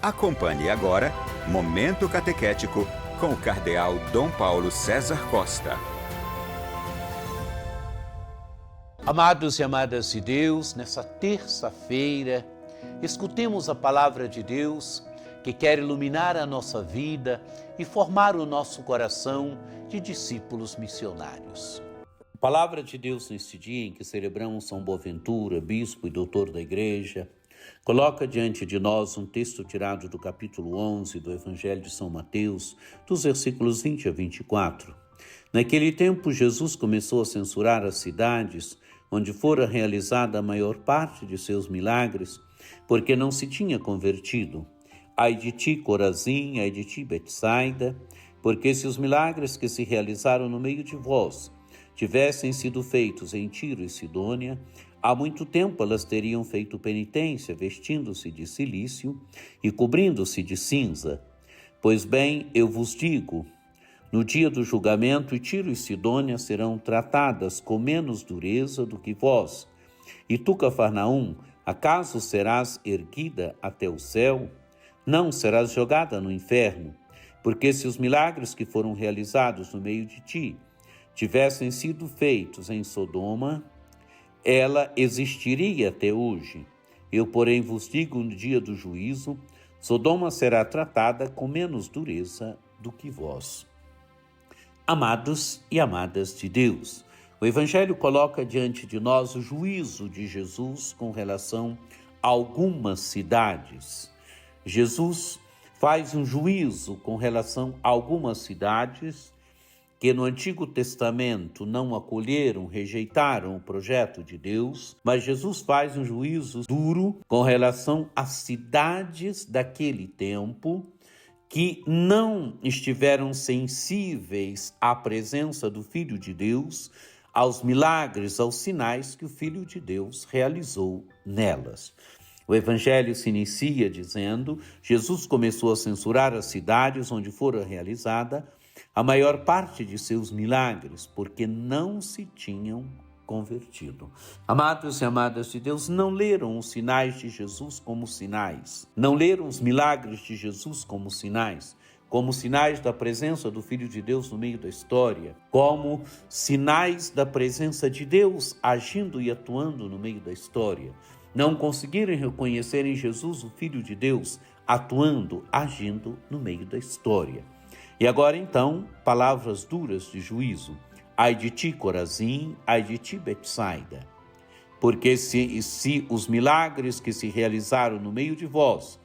Acompanhe agora Momento Catequético com o Cardeal Dom Paulo César Costa. Amados e amadas de Deus, nessa terça-feira, escutemos a palavra de Deus que quer iluminar a nossa vida e formar o nosso coração de discípulos missionários. A palavra de Deus neste dia em que celebramos São Boaventura, bispo e doutor da Igreja, coloca diante de nós um texto tirado do capítulo 11 do Evangelho de São Mateus, dos versículos 20 a 24. Naquele tempo, Jesus começou a censurar as cidades onde fora realizada a maior parte de seus milagres, porque não se tinha convertido. Ai de ti, Corazim, ai de ti, Betsaida, porque se os milagres que se realizaram no meio de vós tivessem sido feitos em Tiro e Sidônia, há muito tempo elas teriam feito penitência, vestindo-se de cilício e cobrindo-se de cinza. Pois bem, eu vos digo, no dia do julgamento, Tiro e Sidônia serão tratadas com menos dureza do que vós. E tu, Cafarnaum, acaso serás erguida até o céu? Não, serás jogada no inferno. Porque se os milagres que foram realizados no meio de ti tivessem sido feitos em Sodoma, ela existiria até hoje. Eu, porém, vos digo, no dia do juízo, Sodoma será tratada com menos dureza do que vós. Amados e amadas de Deus, o Evangelho coloca diante de nós o juízo de Jesus com relação a algumas cidades. Jesus faz um juízo com relação a algumas cidades que no Antigo Testamento não acolheram, rejeitaram o projeto de Deus, mas Jesus faz um juízo duro com relação às cidades daquele tempo que não estiveram sensíveis à presença do Filho de Deus, aos milagres, aos sinais que o Filho de Deus realizou nelas. O Evangelho se inicia dizendo: Jesus começou a censurar as cidades onde fora realizada a maior parte de seus milagres, porque não se tinham convertido. Amados e amadas de Deus, não leram os sinais de Jesus como sinais, não leram os milagres de Jesus como sinais da presença do Filho de Deus no meio da história, como sinais da presença de Deus agindo e atuando no meio da história. Não conseguiram reconhecer em Jesus o Filho de Deus atuando, agindo no meio da história. E agora então, palavras duras de juízo. Ai de ti, Corazim, ai de ti, Betsaida. Porque se os milagres que se realizaram no meio de vós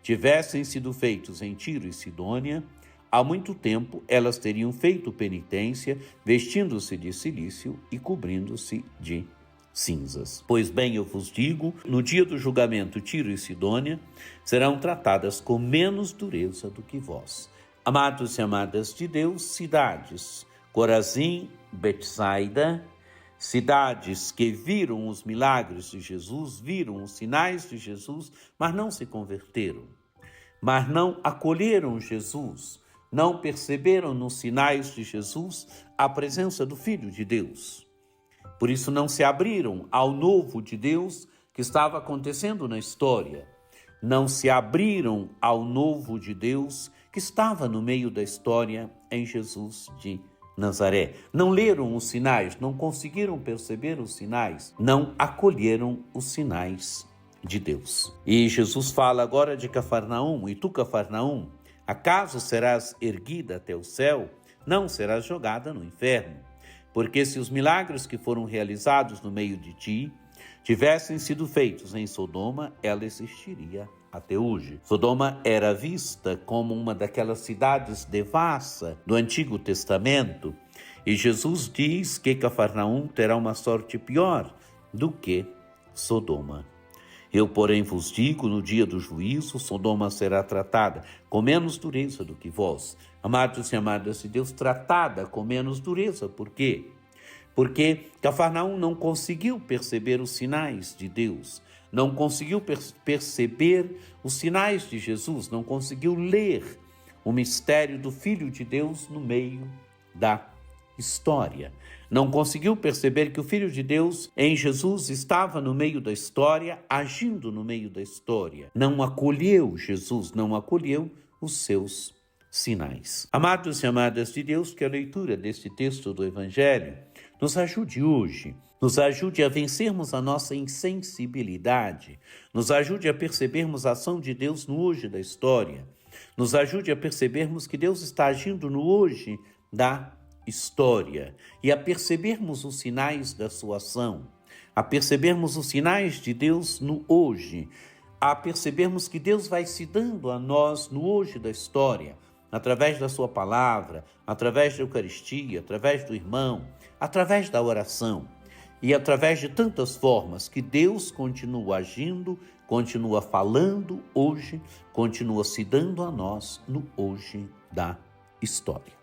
tivessem sido feitos em Tiro e Sidônia, há muito tempo elas teriam feito penitência, vestindo-se de cilício e cobrindo-se de cinzas. Pois bem, eu vos digo, no dia do julgamento, Tiro e Sidônia serão tratadas com menos dureza do que vós. Amados e amadas de Deus, cidades, Corazim, Betsaida, cidades que viram os milagres de Jesus, viram os sinais de Jesus, mas não se converteram, mas não acolheram Jesus, não perceberam nos sinais de Jesus a presença do Filho de Deus. Por isso não se abriram ao novo de Deus que estava acontecendo na história. Não se abriram ao novo de Deus que estava no meio da história em Jesus de Nazaré. Não leram os sinais, não conseguiram perceber os sinais, não acolheram os sinais de Deus. E Jesus fala agora de Cafarnaum: e tu, Cafarnaum, acaso serás erguida até o céu? Não, serás jogada no inferno. Porque se os milagres que foram realizados no meio de ti tivessem sido feitos em Sodoma, ela existiria até hoje. Sodoma era vista como uma daquelas cidades devassa do Antigo Testamento, e Jesus diz que Cafarnaum terá uma sorte pior do que Sodoma. Eu, porém, vos digo, no dia do juízo, Sodoma será tratada com menos dureza do que vós. Amados e amadas de Deus, tratada com menos dureza. Por quê? Porque Cafarnaum não conseguiu perceber os sinais de Deus, não conseguiu perceber os sinais de Jesus, não conseguiu ler o mistério do Filho de Deus no meio da história. Não conseguiu perceber que o Filho de Deus em Jesus estava no meio da história, agindo no meio da história. Não acolheu Jesus, não acolheu os seus sinais. Amados e amadas de Deus, que a leitura deste texto do Evangelho nos ajude hoje, nos ajude a vencermos a nossa insensibilidade, nos ajude a percebermos a ação de Deus no hoje da história, nos ajude a percebermos que Deus está agindo no hoje da história e a percebermos os sinais da sua ação, a percebermos os sinais de Deus no hoje, a percebermos que Deus vai se dando a nós no hoje da história, através da sua palavra, através da Eucaristia, através do irmão, através da oração e através de tantas formas que Deus continua agindo, continua falando hoje, continua se dando a nós no hoje da história.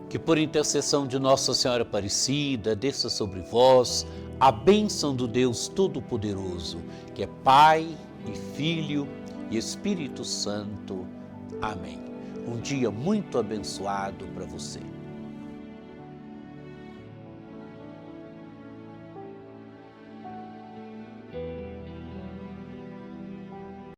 Que por intercessão de Nossa Senhora Aparecida, desça sobre vós a bênção do Deus Todo-Poderoso, que é Pai e Filho e Espírito Santo. Amém. Um dia muito abençoado para você.